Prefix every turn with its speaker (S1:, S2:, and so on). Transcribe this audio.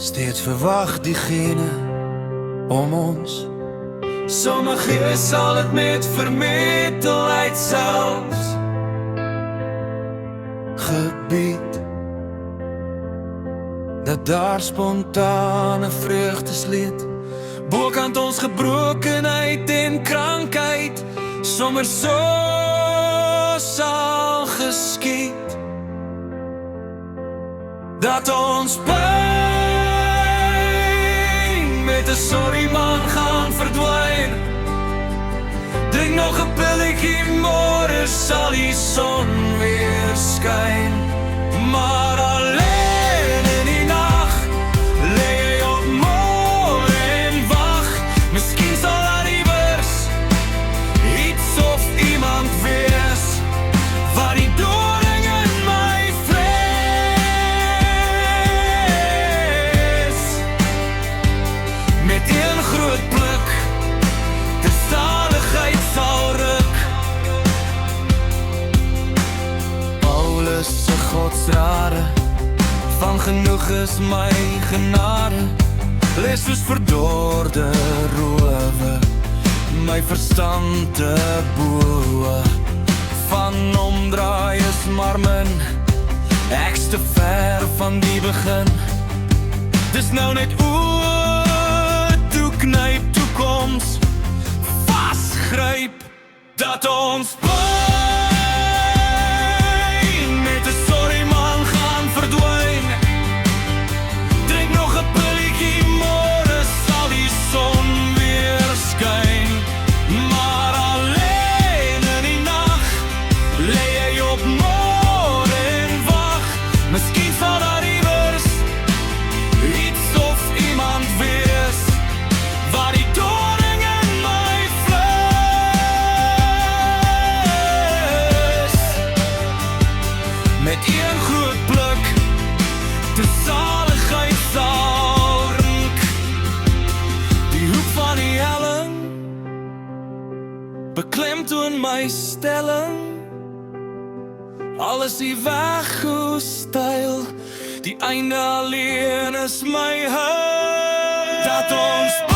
S1: Steeds verwacht diegene om ons.
S2: Sommigen zal het met vermetelheid zelfs
S1: Gebied dat daar spontane vreugdeslied
S2: bokant ons gebrokenheid en krankheid sommer so sal geskied dat ons pijn met 'n sorry man gaan verdwyn. Drink nog 'n pilletjie, môre sal die son weer skyn. Maar alleen in die nag lê jy op môre en wag. Miskien sal daar iewers iets of iemand wees wat die doring in my vlees met een groot pluk de zaligheid sal ruk.
S1: Paulus se godsrade, van genoeg is my genade. Lees soos verdorde rowe, my verstand te boe. Van omdraai is maar min, ek's te ver van die begin. Dis nou net oor toe knyp toekoms, vasgryp dat ons pijn met 'n sorry man gaan verdwyn. Drink nog 'n pilletjie, môre sal die son weer skyn. Maar alleen in die nag lê jy op môre en wag. Miskien sal daar iewers iets of iemand wees wat die doring in my vlees met een groot pluk de zaligheid sal rink. Die hoek van die helling beklemtoon my stelling. Alles die weg hoe styl, die einde alleen is my heil. Dat ons